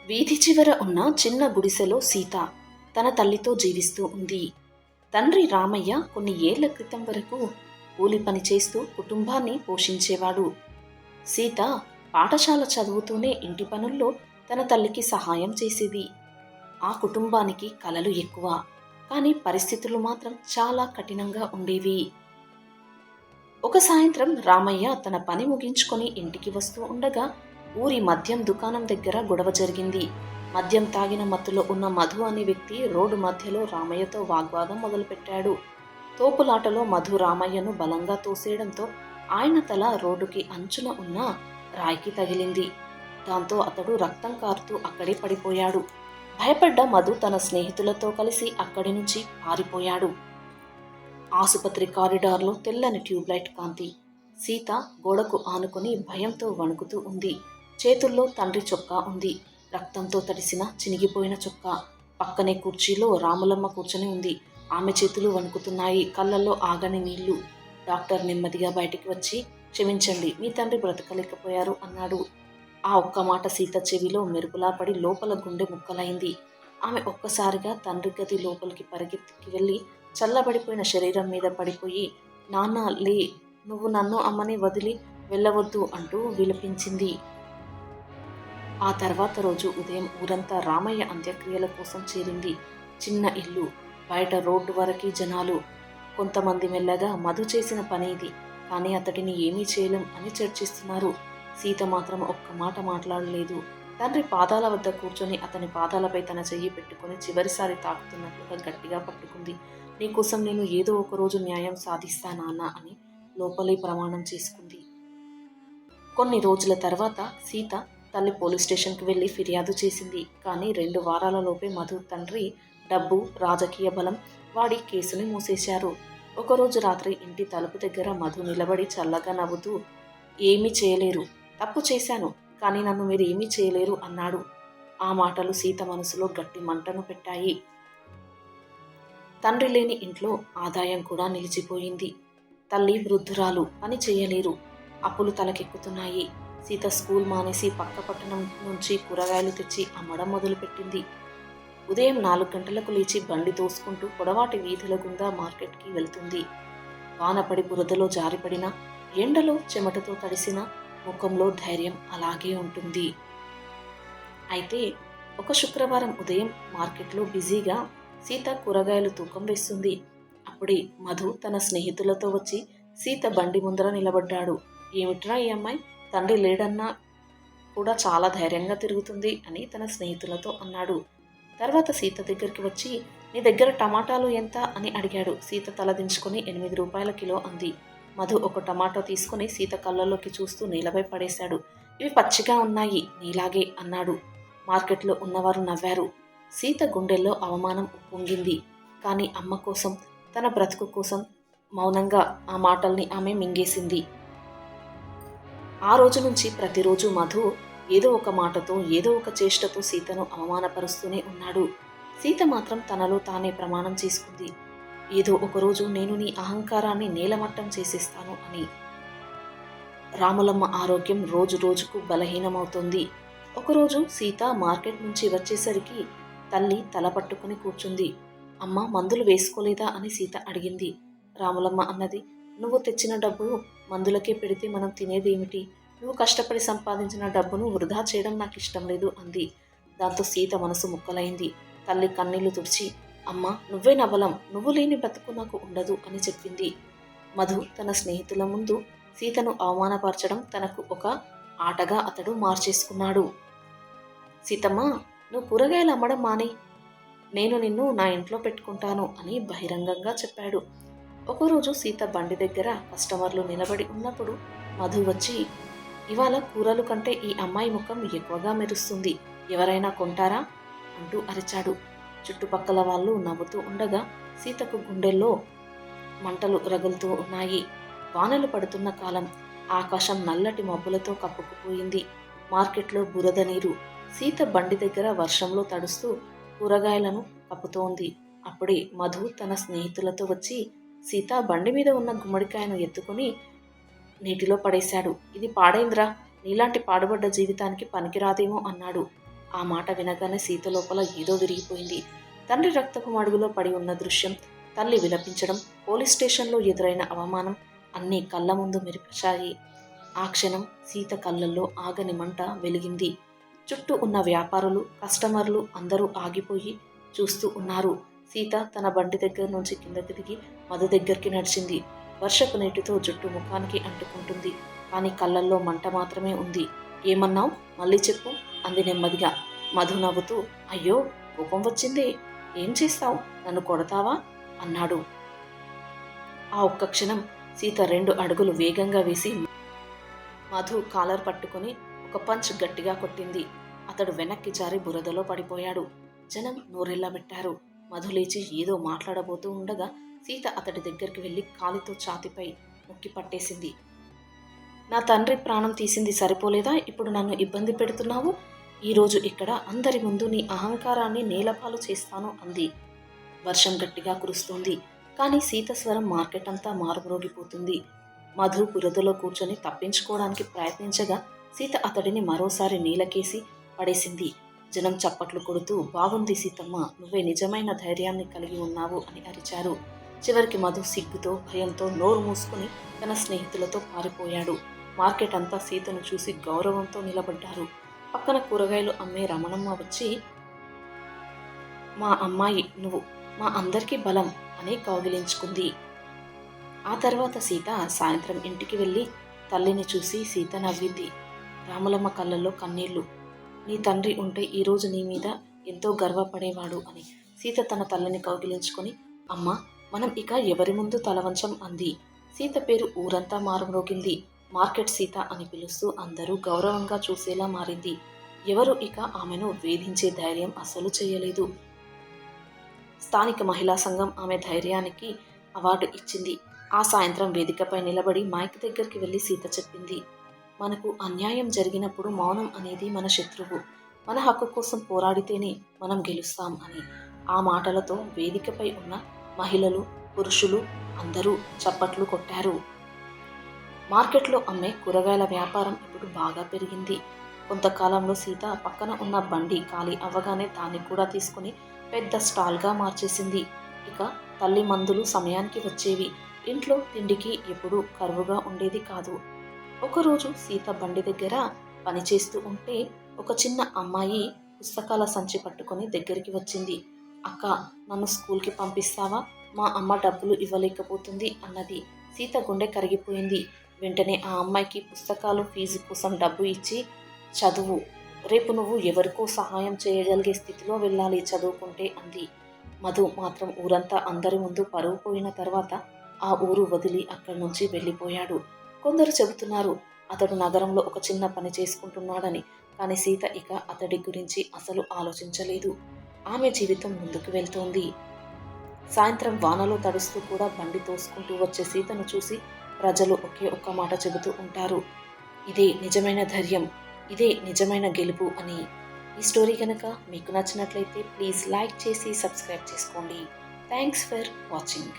వీధి చివర ఉన్న చిన్న గుడిసెలో సీత తన తల్లితో జీవిస్తూ ఉంది. తండ్రి రామయ్య కొన్ని ఏళ్ల క్రితం వరకు కూలి పని చేస్తూ కుటుంబాన్ని పోషించేవాడు. సీత పాఠశాల చదువుతూనే ఇంటి పనుల్లో తన తల్లికి సహాయం చేసేది. ఆ కుటుంబానికి కలలు ఎక్కువ, కానీ పరిస్థితులు మాత్రం చాలా కఠినంగా ఉండేవి. ఒక సాయంత్రం రామయ్య తన పని ముగించుకొని ఇంటికి వస్తూ ఉండగా ఊరి మద్యం దుకాణం దగ్గర గొడవ జరిగింది. మద్యం తాగిన మత్తులో ఉన్న మధు అనే వ్యక్తి రోడ్డు మధ్యలో రామయ్యతో వాగ్వాదం మొదలుపెట్టాడు. తోపులాటలో మధు రామయ్యను బలంగా తోసేయడంతో ఆయన తల రోడ్డుకి అంచున ఉన్న రాయికి తగిలింది. దాంతో అతడు రక్తం కారుతూ అక్కడే పడిపోయాడు. భయపడ్డ మధు తన స్నేహితులతో కలిసి అక్కడి నుంచి పారిపోయాడు. ఆసుపత్రి కారిడార్లో తెల్లని ట్యూబ్లైట్ కాంతి. సీత గోడకు ఆనుకుని భయంతో వణుకుతూ ఉంది. చేతుల్లో తండ్రి చొక్కా ఉంది, రక్తంతో తడిసిన చినిగిపోయిన చొక్కా. పక్కనే కుర్చీలో రాములమ్మ కూర్చొని ఉంది. ఆమె చేతులు వణుకుతున్నాయి, కళ్ళల్లో ఆగని నీళ్లు. డాక్టర్ నెమ్మదిగా బయటికి వచ్చి, క్షమించండి, మీ తండ్రి బ్రతకలేకపోయారు అన్నాడు. ఆ ఒక్క మాట సీత చెవిలో మెరుపులా పడి లోపల గుండె ముక్కలైంది. ఆమె ఒక్కసారిగా తండ్రి గది లోపలికి పరిగెత్తికి వెళ్ళి చల్లబడిపోయిన శరీరం మీద పడిపోయి, నాన్న లే, నువ్వు నన్ను అమ్మని వదిలి వెళ్ళవద్దు అంటూ విలపించింది. ఆ తర్వాత రోజు ఉదయం ఊరంతా రామయ్య అంత్యక్రియల కోసం చేరింది. చిన్న ఇల్లు, బయట రోడ్డు వరకు జనాలు. కొంతమంది మెల్లగా మధు చేసిన పని ఇది, కానీ అతడిని ఏమీ చేయలేం అని చర్చిస్తున్నారు. సీత మాత్రం ఒక్క మాట మాట్లాడలేదు. తండ్రి పాదాల వద్ద కూర్చొని అతని పాదాలపై తన చెయ్యి పెట్టుకుని చివరిసారి తాకుతున్నట్లుగా గట్టిగా పట్టుకుంది. నీకోసం నేను ఏదో ఒక రోజు న్యాయం సాధిస్తా నాన్న అని లోపలి ప్రమాణం చేసుకుంది. కొన్ని రోజుల తర్వాత సీత తల్లి పోలీస్ స్టేషన్కి వెళ్ళి ఫిర్యాదు చేసింది. కానీ 2 వారాలలోపే మధు తండ్రి డబ్బు, రాజకీయ బలం వాడి కేసుని మూసేశారు. ఒకరోజు రాత్రి ఇంటి తలుపు దగ్గర మధు నిలబడి చల్లగా నవ్వుతూ, ఏమీ చేయలేరు, తప్పు చేశాను, కానీ నన్ను మీరు ఏమీ చేయలేరు అన్నాడు. ఆ మాటలు సీత మనసులో గట్టి మంటను పెట్టాయి. తండ్రి లేని ఇంట్లో ఆదాయం కూడా నిలిచిపోయింది. తల్లి వృద్ధురాలు, పని చేయలేరు, అప్పులు తలకెక్కుతున్నాయి. సీత స్కూల్ మానేసి పక్క పట్టణం నుంచి కూరగాయలు తెచ్చి అమ్మడం మొదలుపెట్టింది. ఉదయం 4 గంటలకు లేచి బండి తోసుకుంటూ పొడవాటి వీధుల గుండా మార్కెట్కి వెళ్తుంది. వానపడి బురదలో జారిపడిన, ఎండలో చెమటతో తడిసిన ముఖంలో ధైర్యం అలాగే ఉంటుంది. అయితే ఒక శుక్రవారం ఉదయం మార్కెట్లో బిజీగా సీత కూరగాయలు తూకం వేస్తుంది. అప్పుడే మధు తన స్నేహితులతో వచ్చి సీత బండి ముందర నిలబడ్డాడు. ఏమిట్రా ఈ అమ్మాయి, తండ్రి లేడన్నా కూడా చాలా ధైర్యంగా తిరుగుతుంది అని తన స్నేహితులతో అన్నాడు. తర్వాత సీత దగ్గరికి వచ్చి, నీ దగ్గర టమాటాలు ఎంత అని అడిగాడు. సీత తలదించుకొని 8 రూపాయల కిలో అంది. మధు ఒక టమాటో తీసుకుని సీత కళ్ళల్లోకి చూస్తూ నేలపై పడేశాడు. ఇవి పచ్చిగా ఉన్నాయి, నీలాగే అన్నాడు. మార్కెట్లో ఉన్నవారు నవ్వారు. సీత గుండెల్లో అవమానం ఉప్పొంగింది. కానీ అమ్మ కోసం, తన బ్రతుకు కోసం మౌనంగా ఆ మాటల్ని ఆమె మింగేసింది. ఆ రోజు నుంచి ప్రతిరోజు మధు ఏదో ఒక మాటతో, ఏదో ఒక చేష్టతో సీతను అవమానపరుస్తూనే ఉన్నాడు. సీత మాత్రం తనలో తానే ప్రమాణం చేసుకుంది, ఏదో ఒకరోజు నేను నీ అహంకారాన్ని నేలమట్టం చేసేస్తాను అని. రాములమ్మ ఆరోగ్యం రోజు రోజుకు బలహీనమవుతోంది. ఒకరోజు సీత మార్కెట్ నుంచి వచ్చేసరికి తల్లి తల పట్టుకుని కూర్చుంది. అమ్మ, మందులు వేసుకోలేదా అని సీత అడిగింది. రాములమ్మ అన్నది, నువ్వు తెచ్చిన డబ్బు మందులకే పెడితే మనం తినేదేమిటి? నువ్వు కష్టపడి సంపాదించిన డబ్బును వృధా చేయడం నాకు ఇష్టం లేదు అంది. దాంతో సీత మనసు ముక్కలైంది. తల్లి కన్నీళ్లు తుడిచి, అమ్మ, నువ్వే నవలం, నువ్వు లేని బ్రతుకు నాకు ఉండదు అని చెప్పింది. మధు తన స్నేహితుల ముందు సీతను అవమానపరచడం తనకు ఒక ఆటగా అతడు మార్చేసుకున్నాడు. సీతమ్మ, నువ్వు కూరగాయలు అమ్మడం మాని, నేను నిన్ను నా ఇంట్లో పెట్టుకుంటాను అని బహిరంగంగా చెప్పాడు. ఒకరోజు సీత బండి దగ్గర కస్టమర్లు నిలబడి ఉన్నప్పుడు మధు వచ్చి, ఇవాళ కూరలు కంటే ఈ అమ్మాయి ముఖం ఎక్కువగా మెరుస్తుంది, ఎవరైనా కొంటారా అంటూ అరిచాడు. చుట్టుపక్కల వాళ్ళు నవ్వుతూ ఉండగా సీతకు గుండెల్లో మంటలు రగులుతూ ఉన్నాయి. వానలు పడుతున్న కాలం, ఆకాశం నల్లటి మబ్బులతో కప్పుకుపోయింది. మార్కెట్లో బురద నీరు. సీత బండి దగ్గర వర్షంలో తడుస్తూ కూరగాయలను కప్పుతోంది. అప్పుడే మధు తన స్నేహితులతో వచ్చి సీత బండి మీద ఉన్న గుమ్మడికాయను ఎత్తుకుని నీటిలో పడేశాడు. ఇది పాడైందిరా, నీలాంటి పాడుబడ్డ జీవితానికి పనికిరాదేమో అన్నాడు. ఆ మాట వినగానే సీత లోపల ఏదో విరిగిపోయింది. తండ్రి రక్తపు మడుగులో పడి ఉన్న దృశ్యం, తల్లి విలపించడం, పోలీస్ స్టేషన్లో ఎదురైన అవమానం అన్నీ కళ్ళ ముందు మెరిపించాయి. ఆ క్షణం సీత కళ్ళల్లో ఆగని మంట వెలిగింది. చుట్టూ ఉన్న వ్యాపారులు, కస్టమర్లు అందరూ ఆగిపోయి చూస్తూ ఉన్నారు. సీత తన బండి దగ్గర నుంచి కిందకి దిగి మధు దగ్గరికి నడిచింది. వర్షపు నీటితో జుట్టు ముఖానికి అంటుకుంటుంది. కానీ కళ్ళల్లో మంట మాత్రమే ఉంది. ఏమన్నావు? మళ్ళీ చెప్పు అంది నెమ్మదిగా. మధు నవ్వుతూ, అయ్యో కోపం వచ్చిందే, ఏం చేస్తావు, నన్ను కొడతావా అన్నాడు. ఆ ఒక్క క్షణం సీత 2 అడుగులు వేగంగా వేసి మధు కాలర్ పట్టుకుని ఒక పంచ్ గట్టిగా కొట్టింది. అతడు వెనక్కి జారి బురదలో పడిపోయాడు. జనం నోరెళ్లబెట్టారు. మధు లేచి ఏదో మాట్లాడబోతూ ఉండగా సీత అతడి దగ్గరికి వెళ్లి కాలితో ఛాతిపై నొక్కి పట్టేసింది. నా తండ్రి ప్రాణం తీసింది సరిపోలేదా? ఇప్పుడు నన్ను ఇబ్బంది పెడుతున్నావు. ఈరోజు ఇక్కడ అందరి ముందు నీ అహంకారాన్ని నేలపాలు చేస్తాను అంది. వర్షం గట్టిగా కురుస్తోంది. కానీ సీత స్వరం మార్కెట్ అంతా మారుమ్రోగిపోతుంది. మధు బురదలో కూర్చొని తప్పించుకోవడానికి ప్రయత్నించగా సీత అతడిని మరోసారి నీలకేసి పడేసింది. జనం చప్పట్లు కొడుతూ, బాగుంది సీతమ్మ, నువ్వే నిజమైన ధైర్యాన్ని కలిగి ఉన్నావు అని అరిచారు. చివరికి మధు సిగ్గుతో భయంతో నోరు మూసుకుని తన స్నేహితులతో పారిపోయాడు. మార్కెట్ అంతా సీతను చూసి గౌరవంతో నిలబడ్డారు. పక్కన కూరగాయలు అమ్మే రమణమ్మ వచ్చి, మా అమ్మాయి నువ్వు, మా అందరికీ బలం అని కౌగిలించుకుంది. ఆ తర్వాత సీత సాయంత్రం ఇంటికి వెళ్ళి తల్లిని చూసి సీత నవ్వింది. రాములమ్మ కళ్ళల్లో కన్నీళ్లు. నీ తండ్రి ఉంటే ఈరోజు నీ మీద ఎంతో గర్వపడేవాడు అని. సీత తన తల్లిని కౌగిలించుకొని, అమ్మ మనం ఇక ఎవరి ముందు తలవంచం అంది. సీత పేరు ఊరంతా మారుమ్రోగింది. మార్కెట్ సీత అని పిలుస్తూ అందరూ గౌరవంగా చూసేలా మారింది. ఎవరు ఇక ఆమెను వేధించే ధైర్యం అస్సలు చేయలేదు. స్థానిక మహిళా సంఘం ఆమె ధైర్యానికి అవార్డు ఇచ్చింది. ఆ సాయంత్రం వేదికపై నిలబడి మైక్ దగ్గరికి వెళ్లి సీత చెప్పింది, మనకు అన్యాయం జరిగినప్పుడు మౌనం అనేది మన శత్రువు. మన హక్కు కోసం పోరాడితేనే మనం గెలుస్తాం అని. ఆ మాటలతో వేదికపై ఉన్న మహిళలు, పురుషులు అందరూ చప్పట్లు కొట్టారు. మార్కెట్లో అమ్మే కూరగాయల వ్యాపారం ఇప్పుడు బాగా పెరిగింది. కొంతకాలంలో సీత పక్కన ఉన్న బండి ఖాళీ అవ్వగానే దాన్ని కూడా తీసుకుని పెద్ద స్టాల్గా మార్చేసింది. ఇక తల్లి మందులు సమయానికి వచ్చేవి. ఇంట్లో తిండికి ఎప్పుడూ కరువుగా ఉండేది కాదు. ఒకరోజు సీత బండి దగ్గర పనిచేస్తూ ఉంటే ఒక చిన్న అమ్మాయి పుస్తకాల సంచి పట్టుకొని దగ్గరికి వచ్చింది. అక్క, నన్ను స్కూల్కి పంపిస్తావా? మా అమ్మ డబ్బులు ఇవ్వలేకపోతుంది అన్నది. సీత గుండె కరిగిపోయింది. వెంటనే ఆ అమ్మాయికి పుస్తకాలు ఫీజు కోసం డబ్బు ఇచ్చి, చదువు, రేపు నువ్వు ఎవరికో సహాయం చేయగలిగే స్థితిలో వెళ్ళాలి చదువుకుంటే అంది. మధు మాత్రం ఊరంతా అందరి ముందు పరువు పోయిన తర్వాత ఆ ఊరు వదిలి అక్కడి నుంచి వెళ్ళిపోయాడు. కొందరు చెబుతున్నారు అతడు నగరంలో ఒక చిన్న పని చేసుకుంటున్నాడని. కానీ సీత ఇక అతడి గురించి అసలు ఆలోచించలేదు. ఆమె జీవితం ముందుకు వెళ్తోంది. సాయంత్రం వానలో తడుస్తూ కూడా బండి తోసుకుంటూ వచ్చే సీతను చూసి ప్రజలు ఒకే ఒక్క మాట చెబుతూ ఉంటారు, ఇదే నిజమైన ధైర్యం, ఇదే నిజమైన గెలుపు అని. ఈ స్టోరీ కనుక మీకు నచ్చినట్లయితే ప్లీజ్ లైక్ చేసి సబ్స్క్రైబ్ చేసుకోండి. Thanks for watching.